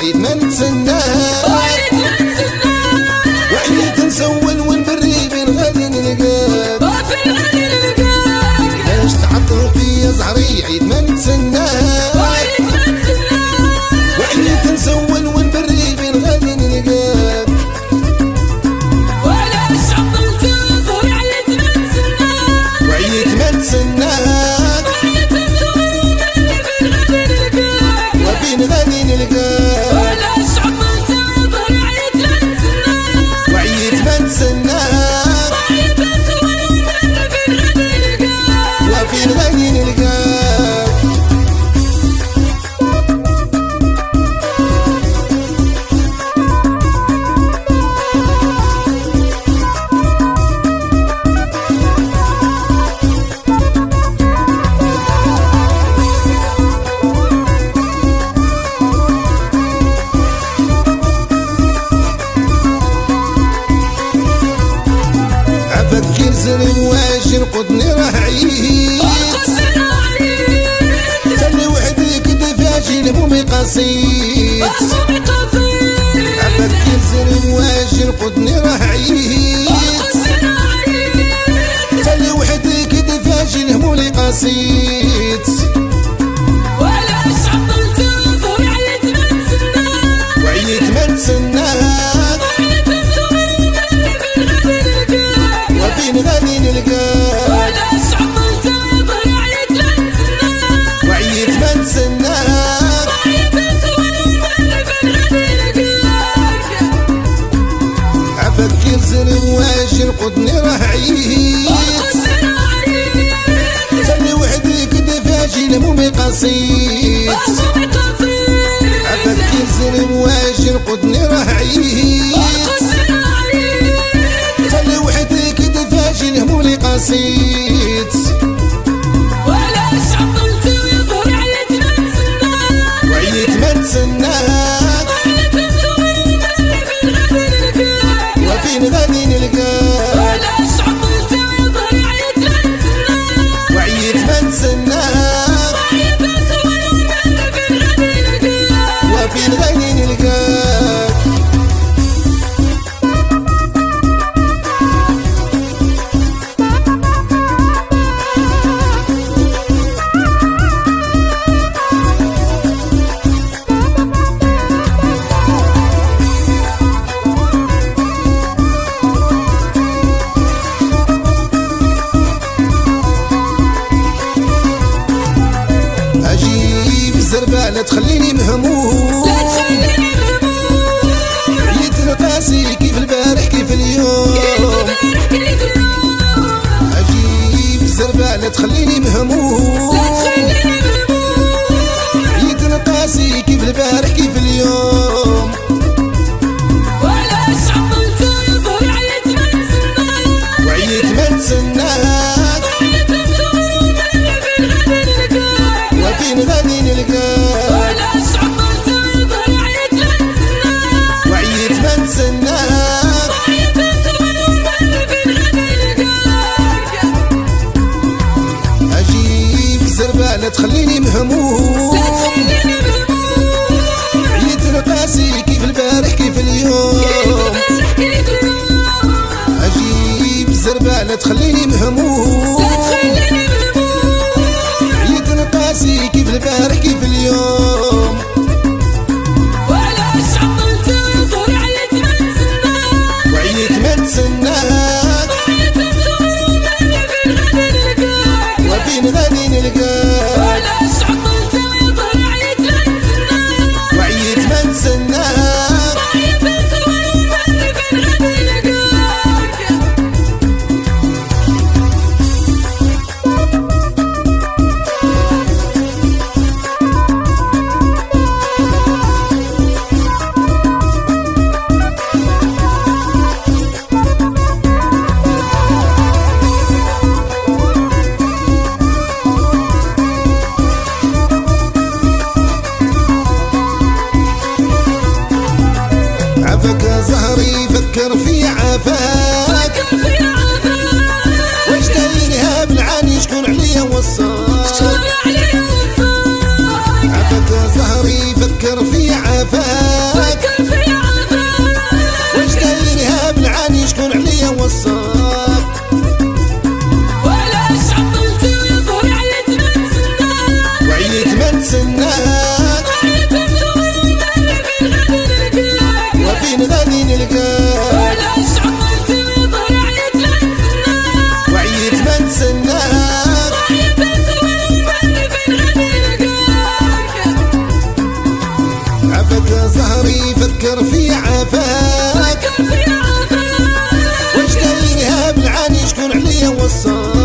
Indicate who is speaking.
Speaker 1: عيد ما نتسناه، وعيد نسول ونبري بين غادي نلقاك، باش تعطر فيا زهري عيد ما نتسناه، وعيد نسول ونبري بين غادي نلقاك،
Speaker 2: وعلاش عطلت ظهري عيد ما نتسناك،
Speaker 1: وعيد ما نتسناك، وبين غادي نلقاك،
Speaker 2: وعلاش عطلت ظهري عيد ما نتسناك،
Speaker 1: وعيد ما نتسناك، وبين غادي نلقاك. عبد زري واجي نقضني راه عيد، تاني وحدي كدا فاجي المومي قصيد، عبد زري واجي نقضني راه عيد، تاني وحدي كدا فاجي المومي قصيد،
Speaker 2: وعلاش عطلت ظهري عيد ما نتسناك،
Speaker 1: وعيد ما نتسناك، وبين غادي نلقاك،
Speaker 2: وعلاش عطلت ظهري عيد ما نتسناك،
Speaker 1: وعيد ما نتسناك، عبد زري واجي نقضني راه عيد، تاني وحدي كدا فاجي المومي قصيد، عبد زري واجي نقضني راه عيد، تاني وحدي كدا فاجي المومي قصيد،
Speaker 2: وعلاش عطلت ظهري عيد ما نتسناك،
Speaker 1: وعيد ما نتسناك، وفين غادي نلقاك،
Speaker 2: وعلاش عطلت ظهري عيد ما نتسناك،
Speaker 1: وعيد ما نتسناك، وفين غادي نلقاك. اجيب الزربه لا تخليني مهموم،
Speaker 2: لا تخليني مهموم،
Speaker 1: عيد نقاسي كيف البارح كيف اليوم، اجيب الزربه لا تخليني مهموم،
Speaker 2: لا تخليني مهموم،
Speaker 1: عيد نقاسي كيف البارح كيف اليوم،
Speaker 2: وعلاش عطلت ظهري عيد ما نتسناك،
Speaker 1: وعيد ما نتسناك، وفين غادي نلقاك،
Speaker 2: وعلاش عطلت ظهري عيد ما نتسناك،
Speaker 1: وعيد ما نتسناك، اجيب الزربه لا تخليني مهموم،
Speaker 2: لا تخليني مهموم،
Speaker 1: عيد نقاسي كيف البارح كيف اليوم، اجيب الزربه لا تخليني مهموم،
Speaker 2: لا تخليني مهموم،
Speaker 1: عيد نقاسي كيف البارح كيف اليوم،
Speaker 2: وعلاش عطلت ظهري عيد ما نتسناك،
Speaker 1: وعيد ما نتسناك، وفين غادي نلقاك،
Speaker 2: وعلاش عطلت ظهري عيد ما نتسناك،
Speaker 1: وعيد ما نتسناك، وصاك.
Speaker 2: وعلاش عطلت ويظهر عيت من سناك
Speaker 1: وعيت من سناك
Speaker 2: وعيت الزمان فين غادي نلقاك
Speaker 1: وفين غادي نلقاك.
Speaker 2: وعلاش عطلت ويظهر عيت من سناك
Speaker 1: وعيت من سناك
Speaker 2: وعيت الزمان فين غادي نلقاك
Speaker 1: عفت زهري فكر في عفاك
Speaker 2: فكر في عافاك
Speaker 1: واش دايرها بالعاني شكون عليا وصاك.